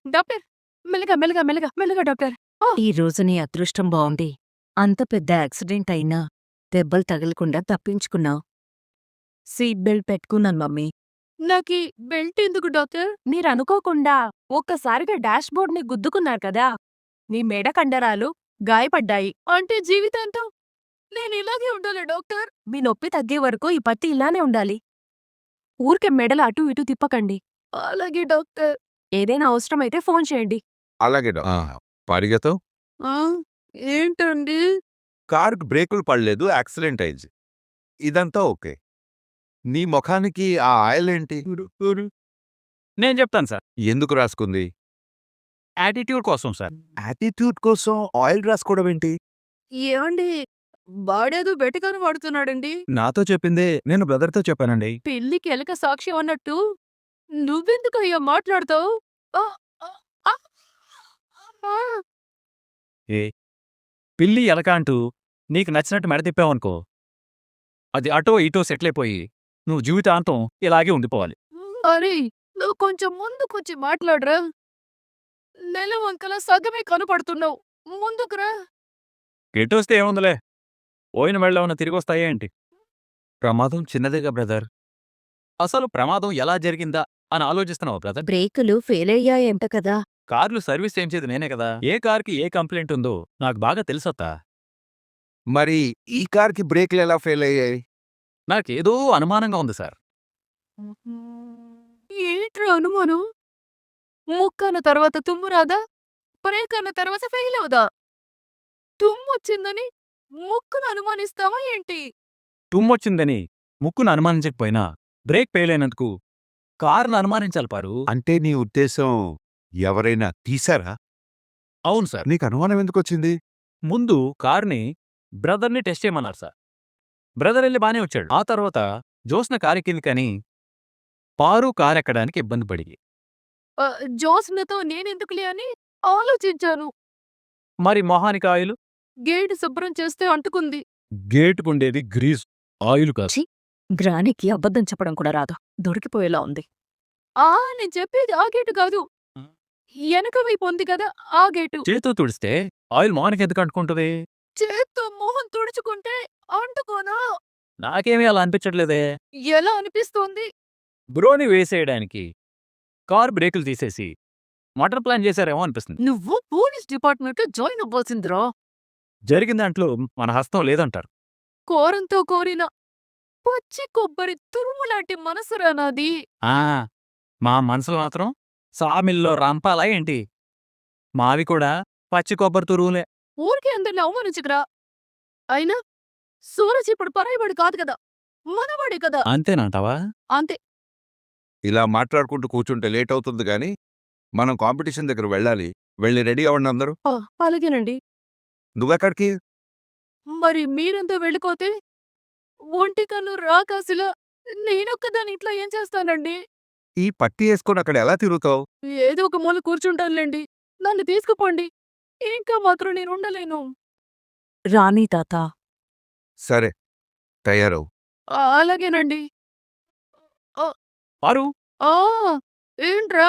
Doctor మెల్లగా మెల్లగా మెల్లగా మెల్లగా డాక్టర్. ఈ రోజు నీ అదృష్టం బావుంది. అంత పెద్ద యాక్సిడెంట్ అయినా దెబ్బలు తగలకుండా తప్పించుకున్నావు. సీట్ బెల్ట్ పెట్టుకున్నాను మమ్మీ. నాకీ బెల్ట్ ఎందుకు డాక్టర్? మీరనుకోకుండా ఒక్కసారిగా డాష్‌బోర్డ్‌ని గుద్దుకున్నారు కదా! నీ మెడ కండరాలు గాయపడ్డాయి. అంటే జీవితాంతం నేను ఇలాగే ఉండాలా డాక్టర్? మీ నొప్పి తగ్గే వరకు ఈ పట్టి ఇలానే ఉండాలి. ఊరికే మెడలు అటూ ఇటూ తిప్పకండి. అలాగే డాక్టర్. ఏదైనా అవసరమైతే ఫోన్ చేయండి. అలాగే పరిగెత్తు. ఆ! ఏంటండి? కారుకి బ్రేకులు పడలేదు, యాక్సిడెంట్ అయింది. ఇదంతా ఓకే. నీ ముఖానికి ఆ ఆయిల్ ఏంటి? నేను చెప్తాను సార్. ఎందుకు రాసుకుంది? యాటిట్యూడ్ కోసం సార్. యాటిట్యూడ్ కోసం ఆయిల్ రాసుకోవడం ఏంటి? ఏవండి? వాడేదో బెటకారం వాడుతున్నాడండి. నాతో చెప్పిందే నేను బ్రదర్‌తో చెప్పానండి. పెళ్ళికి ఎలక సాక్ష్యం అన్నట్టు నువ్వెందుకయ్యా మాట్లాడతావు? ఆ! ఆ! ఆ! ఆ! ఏ పిల్లి, ఎలక అంటూ నీకు నచ్చినట్టు మెడ తిప్పావనుకో, అది అటో ఇటో సెటిలైపోయి నువ్వు జీవితాంతం ఇలాగే ఉండిపోవాలి. అరేయ్! నువ్వు కొంచెం ముందుకొచ్చి మాట్లాడరా? నెలవంకలా సగమే కనపడుతున్నావు. ముందుకురా. ఎటొస్తే ఏముందిలే, పోయిన మెడలేమన్నా తిరిగొస్తాయా ఏంటి? ప్రమాదం చిన్నదేగా బ్రదర్. అసలు ప్రమాదం ఎలా జరిగిందా అని ఆలోచిస్తున్నావా బ్రదర్? బ్రేకులు ఫెయిలయ్యాయంట కదా! కార్లు సర్వీస్ చేయించేది నేనే కదా. ఏ కార్కి ఏ కంప్లైంట్ ఉందో నాకు బాగా తెలుసత్తా. మరి ఈ కార్కి బ్రేకులు ఎలా ఫెయిల్ అయ్యాయి? నాకేదో అనుమానంగా ఉంది సార్. ఏంట్రా అనుమానం? ముక్కన్న తర్వాత తుమ్ము రాదా? బ్రేక్ అన్న తర్వాత ఫెయిల్ అవుదా? తుమ్మొచ్చిందని ముక్కును అనుమానిస్తావా ఏంటి? తుమ్మొచ్చిందని ముక్కును అనుమానించకపోయినా బ్రేక్ ఫెయిల్ అయినందుకు కారును అనుమానించాలి పారు. అంటే నీ ఉద్దేశం ఎవరైనా తీశారా? అవును సార్. నీకు అనుమానం ఎందుకొచ్చింది? ముందు కార్ని బ్రదర్ని టెస్ట్ చేయమన్నారు సార్. బ్రదర్ వెళ్ళి బానే వచ్చాడు. ఆ తర్వాత జోస్న కారెక్కింది కానీ పారు కారెక్కడానికి ఇబ్బంది పడి, జోస్నతో నేనెందుకులే అని ఆలోచించాను. మరి మొహానికి ఆయిల్, గేటు శుభ్రం చేస్తే అంటుకుంది. గేటుకుండేది గ్రీస్, ఆయిల్ కాదు. ఛీ! గ్రానికి అబద్ధం చెప్పడం కూడా రాదు. దొరికిపోయేలా ఉంది. నేను చెప్పేది ఆ గేటు కాదు. ఎనక వైపు ఉంది కదా ఆ గేటు. చేతితో తుడిస్తే ఆయిల్ మొహానికి ఎందుకు అంటుకుంటుంది? చేత్తో మొహం తుడుచుకుంటే అంటుకోనా? నాకేమీ అలా అనిపించట్లేదే. ఎలా అనిపిస్తోంది? బ్రోని వేసేయడానికి కార్ బ్రేకులు తీసేసి మటర్ ప్లాన్ చేశారేమో అనిపిస్తుంది. నువ్వు పోలీస్ డిపార్ట్మెంట్ జాయిన్ అవ్వాల్సిందిరా. జరిగిన దాంట్లో మన హస్తం లేదంటారు. కోరంతో కోరిన పచ్చి కొబ్బరి తురుము లాంటి మనసురా నాది. ఆ మా మనసులు మాత్రం సామిల్లో రంపాలా ఏంటి? మావి కూడా పచ్చి కొబ్బరి తురువులే. ఊరికే అందరిని అవమానించుకురా. అయినా సూరజ్ ఇప్పుడు పరాయివాడు కాదు కదా, మనవాడే కదా. అంతేనంటావా? అంతే. ఇలా మాట్లాడుకుంటూ కూర్చుంటే లేట్ అవుతుంది గాని మనం కాంపిటీషన్ దగ్గర వెళ్ళాలి. వెళ్ళి రెడీ అవ్వండి అందరూ. అలాగేనండి. నువ్వెక్కడికి? మరి మీరంతా వెళ్ళిపోతే ఒంటి కన్ను రాకాసిలా నేనొక్కదాన్ని ఇట్లా ఏం చేస్తానండి? ఈ పట్టి వేసుకొని అక్కడ ఎలా తిరుగుతావు? ఏదో ఒక మూల కూర్చుంటానులేండి. నన్ను తీసుకుపోండి. ఇంకా మాత్రం నేను ఉండలేను. రానీ తాత. సరే, తయారవు. అలాగేనండి. ఆ! పారు, ఆ! ఏంట్రా?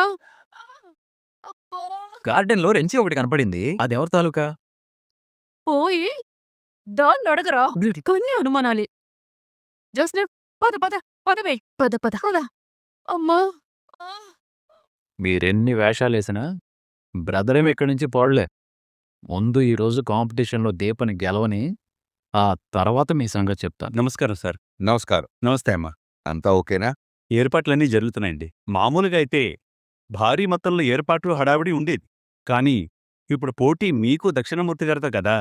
అబ్బా! గార్డెన్‌లో రెంచి ఒకటి కనపడింది. అదెవరి తాలూకా? పోయి దాన్నడగరా. కొన్ని అనుమానాలే. జోస్నఫ్ పద పద పదవే. పద పద. పద. అమ్మా! ఆ! మీరెన్ని వేషాలేసినా బ్రదరేం ఇక్కడి నుంచి పోడలే. ముందు ఈరోజు కాంపిటీషన్‌లో దీపని గెలవని, ఆ తర్వాత మీ సంగతి చెప్తాను. నమస్కారం సార్. నమస్కారం. నమస్తే అమ్మా. అంతా ఓకేనా? ఏర్పాట్లన్నీ జరుగుతున్నాయండి. మామూలుగా అయితే భారీ మొత్తంలో ఏర్పాట్లు హడావిడి ఉండేది. కానీ ఇప్పుడు పోటీ మీకు దక్షిణమూర్తి గారితో కదా!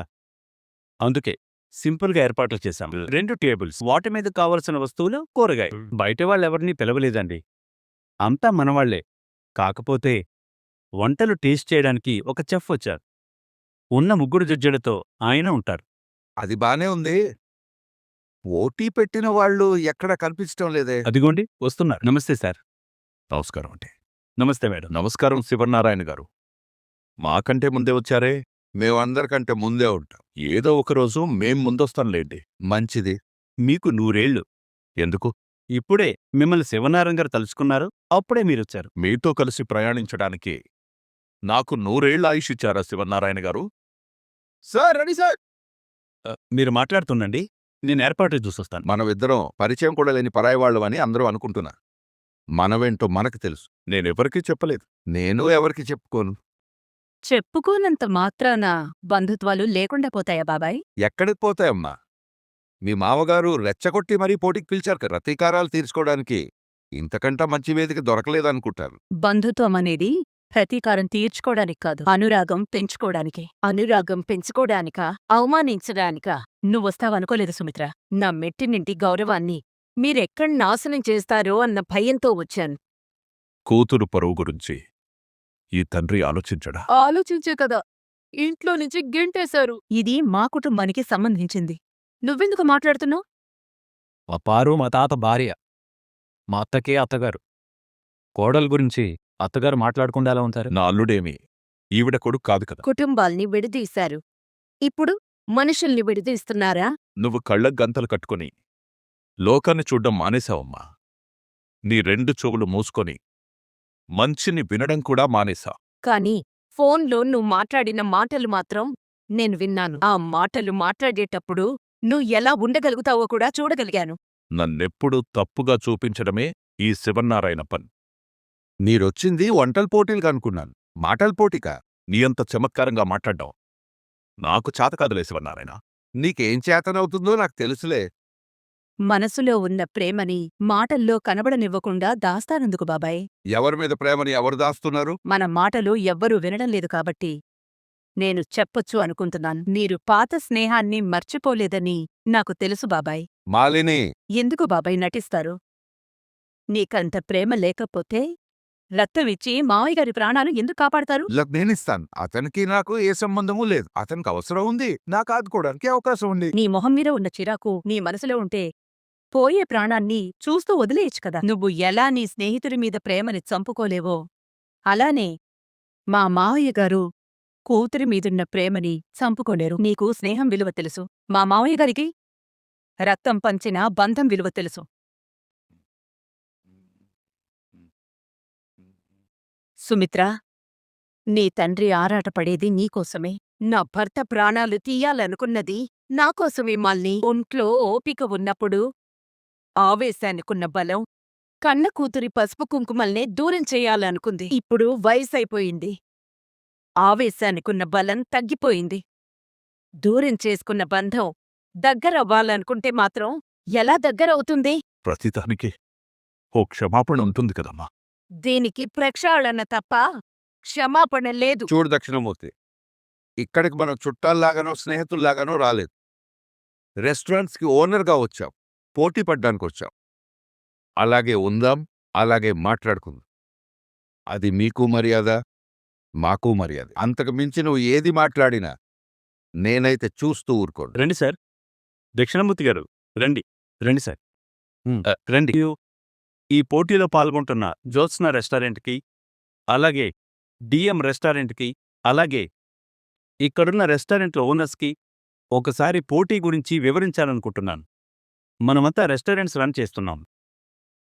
అందుకే సింపుల్‌గా ఏర్పాట్లు చేశాం. 2 టేబుల్స్, వాటి మీద కావలసిన వస్తువులు, కూరగాయలు. బయట వాళ్ళెవరినీ పిలవలేదండి. అంతా మనవాళ్లే. కాకపోతే వంటలు టేస్ట్ చేయడానికి ఒక చెఫ్ వచ్చారు. ఉన్న 3 జడ్జిలతో ఆయన ఉంటారు. అది బానే ఉంది. పోటీ పెట్టిన వాళ్ళు ఎక్కడ కనిపించటం లేదే. అదిగోండి వస్తున్నారు. నమస్తే సార్. నమస్కారం అండి. నమస్తే మేడం. నమస్కారం శివనారాయణ గారు. మాకంటే ముందే వచ్చారే. మేమందరికంటే ముందే ఉంటాం. ఏదో ఒకరోజు మేం ముందొస్తాంలేండి. మంచిది. మీకు 100 ఏళ్ళు. ఎందుకు? ఇప్పుడే మిమ్మల్ని శివనారాయణ గారు తలుచుకున్నారు. అప్పుడే మీరొచ్చారు. మీతో కలిసి ప్రయాణించడానికి నాకు 100 ఏళ్ల ఆయుష్ ఇచ్చారా శివనారాయణ గారు? Sir ready sir. మీరు మాట్లాడుతుండండి, నేను ఏర్పాట్లు చూసొస్తాను. మనమిద్దరం పరిచయం కూడా లేని పరాయి వాళ్ళమని అందరూ అనుకుంటున్నారు. మనమేంటో మనకు తెలుసు. నేనెవరికీ చెప్పలేదు. నేను ఎవరికి చెప్పుకోను. చెప్పుకోనంత మాత్రాన బంధుత్వాలు లేకుండా పోతాయా బాబాయ్? ఎక్కడికి పోతాయమ్మా? మీ మామగారు రెచ్చగొట్టి మరీ పోటీకి పిలిచారు కదా, ప్రతీకారాలు తీర్చుకోవడానికి. ఇంతకంటా మంచి వేదిక దొరకలేదనుకుంటాను. బంధుత్వం అనేది ప్రతీకారం తీర్చుకోవడానికి కాదు, అనురాగం పెంచుకోవడానికి. అనురాగం పెంచుకోవడానికా, అవమానించడానికా నువ్వొస్తావనుకోలేదు సుమిత్ర. నా మెట్టినింటి గౌరవాన్ని మీరెక్కడ నాశనం చేస్తారో అన్న భయంతో వచ్చాను. కూతురు పరువు గురించి ఈ తండ్రి ఆలోచించడా? ఆలోచించే కదా ఇంట్లో నుంచి గెంటేశారు. ఇది మా కుటుంబానికి సంబంధించింది. నువ్వెందుకు మాట్లాడుతున్నావు? మా పారు మా తాత భార్య. మా అత్తకే అత్తగారు. కోడలు గురించి అత్తగారు మాట్లాడకుండా ఎలా ఉంటారు? నా అల్లుడేమి ఈవిడ కొడుకు కాదు కదా. కుటుంబాల్ని విడదీశారు. ఇప్పుడు మనుషుల్ని విడదీస్తున్నారా? నువ్వు కళ్ళకు గంతలు కట్టుకుని లోకాన్ని చూడ్డం మానేశావమ్మా. నీ 2 చెవులు మూసుకొని మంచిని వినడం కూడా మానేశా. కాని ఫోన్లో నువ్వు మాట్లాడిన మాటలు మాత్రం నేను విన్నాను. ఆ మాటలు మాట్లాడేటప్పుడు నువ్వు ఎలా ఉండగలుగుతావో కూడా చూడగలిగాను. నన్నెప్పుడూ తప్పుగా చూపించడమే ఈ శివన్నారాయణ పని. మీరొచ్చింది వంటల పోటీలుగా అనుకున్నాను. మాటల పోటీకా? నీ అంత చమత్కారంగా మాట్లాడ్డాం నాకు చేతకాదులే శివన్నారాయణ. నీకేం చేతనవుతుందో నాకు తెలుసులే. మనసులో ఉన్న ప్రేమని మాటల్లో కనబడనివ్వకుండా దాస్తానందుకు బాబాయ్. ఎవరి మీద ప్రేమని ఎవరు దాస్తున్నారు? మన మాటలు ఎవ్వరూ వినడం లేదు కాబట్టి నేను చెప్పొచ్చు అనుకుంటున్నాను. మీరు పాత స్నేహాన్ని మర్చిపోలేదని నాకు తెలుసు బాబాయ్. మాలిని, ఎందుకు బాబాయ్ నటిస్తారు? నీకంత ప్రేమ లేకపోతే రక్తమిచ్చి మావయ్యగారి ప్రాణాలు ఎందుకు కాపాడతారు? నేనిస్తాను. అతనికి నాకు ఏ సంబంధమూ లేదు. అతనికి అవసరం ఉంది, నాకు ఆదుకోవడానికి అవకాశం ఉంది. నీ మొహం మీద ఉన్న చిరాకు నీ మనసులో ఉంటే పోయే ప్రాణాన్ని చూస్తూ వదిలేయచ్చు కదా. నువ్వు ఎలా నీ స్నేహితుడి మీద ప్రేమని చంపుకోలేవో అలానే మా మావయ్య గారు కూతురి మీదున్న ప్రేమని చంపుకోలేరు. నీకు స్నేహం విలువ తెలుసు. మా మావయ్య గారికి రక్తం పంచిన బంధం విలువ తెలుసు. సుమిత్ర, నీ తండ్రి ఆరాటపడేది నీకోసమే. నా భర్త ప్రాణాలు తీయాలనుకున్నది నాకోసమే మాల్ని. ఒంట్లో ఓపిక ఉన్నప్పుడు ఆవేశానికున్న బలం కన్న కూతురి పసుపు కుంకుమల్నే దూరం చెయ్యాలనుకుంది. ఇప్పుడు వయసైపోయింది. ఆవేశానికున్న బలం తగ్గిపోయింది. దూరం చేసుకున్న బంధం దగ్గరవ్వాలనుకుంటే మాత్రం ఎలా దగ్గరవుతుంది? ప్రతిదానికి ఓ క్షమాపణ ఉంటుంది కదమ్మా. దీనికి ప్రక్షాళన తప్ప క్షమాపణ లేదు. చూడు దక్షిణమూర్తి, ఇక్కడికి మనం చుట్టాల్లాగానో స్నేహితుల్లాగానో రాలేదు. రెస్టారెంట్స్కి ఓనర్గా వచ్చాం, పోటీ పడ్డానికి వచ్చాం. అలాగే ఉందాం, అలాగే మాట్లాడుకుందాం. అది మీకు మర్యాద, మాకు మర్యాద. అంతకు మించి నువ్వు ఏది మాట్లాడినా నేనైతే చూస్తూ ఊరుకోను. రండి సార్. దక్షిణమూర్తి గారు రండి. రండి సార్. రండి. ఈ పోటీలో పాల్గొంటున్న జ్యోత్స్న రెస్టారెంట్కి, అలాగే డిఎం రెస్టారెంట్కి, అలాగే ఇక్కడున్న రెస్టారెంట్ల ఓనర్స్కి ఒకసారి పోటీ గురించి వివరించాలనుకుంటున్నాను. మనమంతా రెస్టారెంట్స్ రన్ చేస్తున్నాం.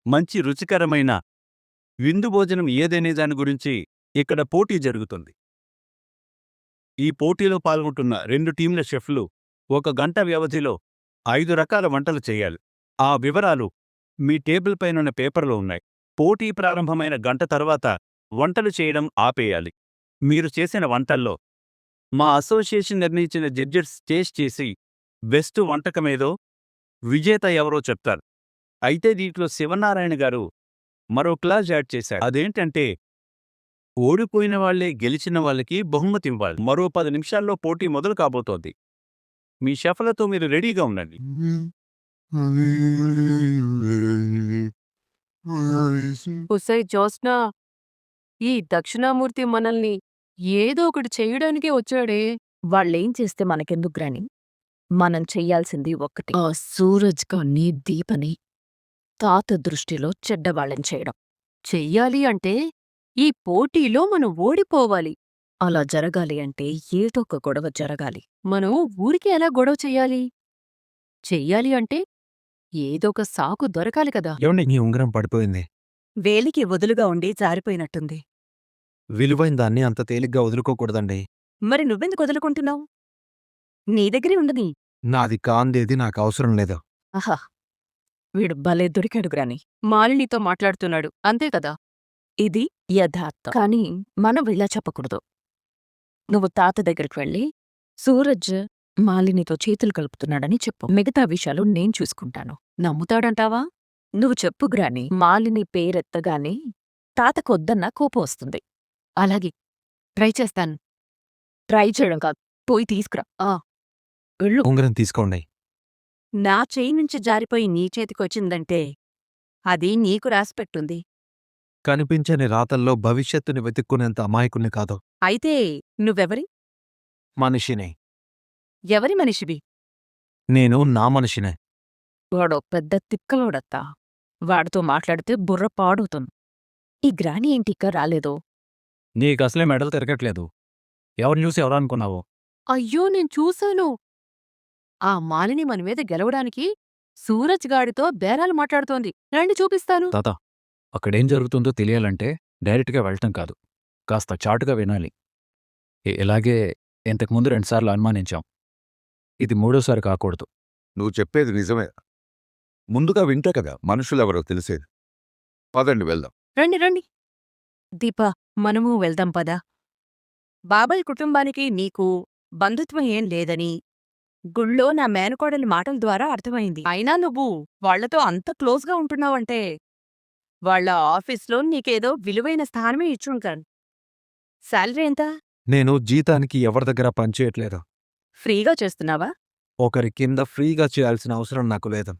మంచి రుచికరమైన విందు భోజనం ఏదనే దాని గురించి ఇక్కడ పోటీ జరుగుతుంది. ఈ పోటీలో పాల్గొంటున్న 2 టీంల షెఫ్లు 1 గంట వ్యవధిలో 5 రకాల వంటలు చేయాలి. ఆ వివరాలు మీ టేబుల్ పైనున్న పేపర్లో ఉన్నాయి. పోటీ ప్రారంభమైన గంట తర్వాత వంటలు చేయడం ఆపేయాలి. మీరు చేసిన వంటల్లో మా అసోసియేషన్ నిర్ణయించిన జడ్జెస్ టేస్ట్ చేసి బెస్ట్ వంటకమేదో, విజేత ఎవరో చెప్తారు. అయితే దీంట్లో శివనారాయణ గారు మరో క్లాజ్ యాడ్ చేశారు. అదేంటంటే ఓడిపోయిన వాళ్లే గెలిచిన వాళ్ళకి బహుమతి ఇవ్వాలి. మరో 10 నిమిషాల్లో పోటీ మొదలు కాబోతోంది. మీ షెఫ్లతో మీరు రెడీగా ఉండండి. ఒసేయ్ జ్యోత్స్న, ఈ దక్షిణామూర్తి మనల్ని ఏదో ఒకటి చెయ్యడానికే వచ్చాడే. వాళ్ళేం చేస్తే మనకెందుకు గ్రాని? మనం చెయ్యాల్సింది ఒక్కటి, ఆ సూరజ్ గాన్ని, దీపని తాత దృష్టిలో చెడ్డవాళ్ళని చేయడం. చెయ్యాలి అంటే ఈ పోటీలో మనం ఓడిపోవాలి. అలా జరగాలి అంటే ఏదో ఒక గొడవ జరగాలి. మనం ఊరికి ఎలా గొడవ చెయ్యాలి? చెయ్యాలి అంటే ఏదో ఒక సాకు దొరకాలి కదా. ఏమండి, మీ ఉంగరం పడిపోయింది. వేలికి వదులుగా ఉండి జారిపోయినట్టుంది. విలువైన దాన్ని అంత తేలిగ్గా వదులుకోకూడదండి. మరి నువ్వెందుకు వదులుకుంటున్నావు? నీ దగ్గరే ఉండని. నాది కాందేది నాకు అవసరం లేదు. ఆహా! వీడు భలే దొరికాడు గ్రాని. మాలినితో మాట్లాడుతున్నాడు అంతే కదా. ఇది యథార్థం. కానీ మనం ఇలా చెప్పకూడదు. నువ్వు తాత దగ్గరికి వెళ్ళి, సూరజ్ మాలినితో చేతులు కలుపుతున్నాడని చెప్పు. మిగతా విషయాలు నేను చూసుకుంటాను. నమ్ముతాడంటావా? నువ్వు చెప్పు గ్రాని. మాలిని పేరెత్తగానే తాతకొద్దన్న కోపం వస్తుంది. అలాగే ట్రై చేస్తాను. ట్రై చేయడం కాదు, పోయి తీసుకురా. వెళ్ళు. ఉంగరం తీసుకోండి. నా చేయి నుంచి జారిపోయి నీ చేతికొచ్చిందంటే అది నీకు రాసిపెట్టుంది. కనిపించని రాతల్లో భవిష్యత్తుని వెతుక్కునేంత అమాయకుణ్ణి కాదు. అయితే నువ్వెవరి? మనిషినే. ఎవరి మనిషివి? నేను నా మనిషినే. వాడో పెద్ద తిక్కలోడత్తా. వాడితో మాట్లాడితే బుర్ర పాడవుతుంది. ఈ గ్రాని ఏంటిక్క రాలేదో? నీకసలే మెడలు తిరగట్లేదు. ఎవరిని చూసి ఎవరనుకున్నావు? అయ్యో నేను చూశాను. ఆ మాలిని మన మీద గెలవడానికి సూరజ్ గాడితో బేరాలు మాట్లాడుతోంది. రండి చూపిస్తాను. తాత, అక్కడేం జరుగుతుందో తెలియాలంటే డైరెక్ట్గా వెళ్ళటం కాదు, కాస్త చాటుగా వినాలి. ఇలాగే ఇంతకుముందు 2 సార్లు అనుమానించాం. ఇది 3వసారి కాకూడదు. నువ్వు చెప్పేది నిజమే. ముందుగా వింటే కదా మనుషులెవరో తెలిసేది. పదండి వెళ్దాం. రండి రండి. దీపా, మనము వెళ్దాం పదా. బాబాయ్ కుటుంబానికి నీకు బంధుత్వం ఏం లేదని గుళ్ళో నా మేనకోడలి మాటల ద్వారా అర్థమైంది. అయినా నువ్వు వాళ్లతో అంత క్లోజ్గా ఉంటున్నావంటే వాళ్ళ ఆఫీస్లో నీకేదో విలువైన స్థానమే ఇచ్చుంటాను. శాలరీ ఎంత? నేను జీతానికి ఎవరి దగ్గర పనిచేయట్లేదు. ఫ్రీగా చేస్తున్నావా? ఒకరి కింద ఫ్రీగా చేయాల్సిన అవసరం నాకు లేదు.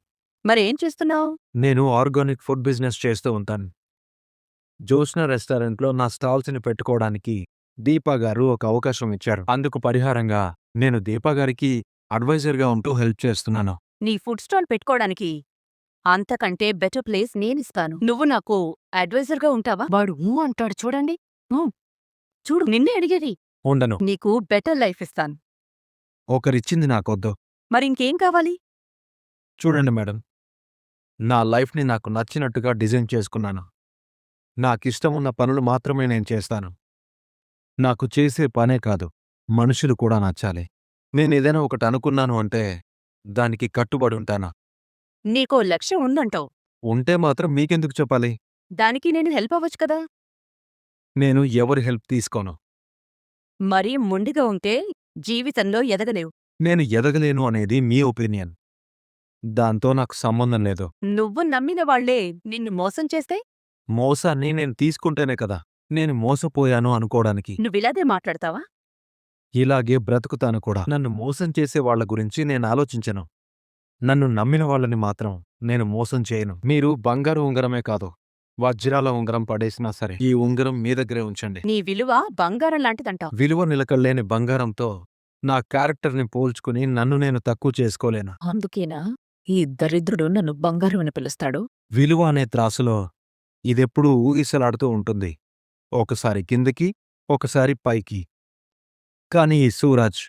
మరేం చేస్తున్నావు? నేను ఆర్గానిక్ ఫుడ్ బిజినెస్ చేస్తూ ఉంటాను. జోష్న రెస్టారెంట్లో నా స్టాల్స్ని పెట్టుకోవడానికి దీపా గారు ఒక అవకాశం ఇచ్చారు. అందుకు పరిహారంగా నేను దీపా గారికి అడ్వైజర్గా ఉంటూ హెల్ప్ చేస్తున్నాను. నీ ఫుడ్ స్టాల్ పెట్టుకోవడానికి అంతకంటే బెటర్ ప్లేస్ నేనిస్తాను. నువ్వు నాకు అడ్వైజర్గా ఉంటావా? వాడు అంటాడు చూడండి. చూడు, నిన్నే అడిగేది. ఉండను. నీకు బెటర్ లైఫ్ ఇస్తాను. ఒకరిచ్చింది నాకొద్దు. మరింకేం కావాలి? చూడండి మేడం, నా లైఫ్ని నాకు నచ్చినట్టుగా డిజైన్ చేసుకున్నాను. నాకిష్టమున్న పనులు మాత్రమే నేను చేస్తాను. నాకు చేసే పనే కాదు, మనుషులు కూడా నచ్చాలి. నేనేదైనా ఒకటి అనుకున్నాను అంటే దానికి కట్టుబడి ఉంటాను. నీకో లక్ష్యం ఉందంటావు. ఉంటే మాత్రం మీకెందుకు చెప్పాలి? దానికి నేను హెల్ప్ అవ్వచ్చు కదా. నేను ఎవరి హెల్ప్ తీసుకోను. మరీ మొండిగా ఉంటే జీవితంలో ఎదగలేవు. నేను ఎదగలేను అనేది మీ ఒపీనియన్. దాంతో నాకు సంబంధం లేదు. నువ్వు నమ్మిన వాళ్లే నిన్ను మోసం చేస్తే మోసాన్ని నేను తీసుకుంటేనే కదా నేను మోసపోయాను అనుకోవడానికి. నువ్విలాగే మాట్లాడతావా? ఇలాగే బ్రతుకుతాను కూడా. నన్ను మోసం చేసే వాళ్ల గురించి నేను ఆలోచించను. నన్ను నమ్మిన వాళ్ళని మాత్రం నేను మోసం చేయను. మీరు బంగారు ఉంగరమే కాదు, వజ్రాల ఉంగరం పడేసినా సరే ఈ ఉంగరం మీ దగ్గరే ఉంచండి. నీ విలువ బంగారం లాంటిదంటావు. విలువ నిలకడలేని బంగారంతో నా క్యారెక్టర్ని పోల్చుకుని నన్ను నేను తక్కువ చేసుకోలేను. అందుకేనా ఈ దరిద్రుడు నన్ను బంగారం అని పిలుస్తాడు? విలువ అనే త్రాసులో ఇదెప్పుడూ ఊగిసలాడుతూ ఉంటుంది. ఒకసారి కిందకి, ఒకసారి పైకి. కానీ ఈ సూరజ్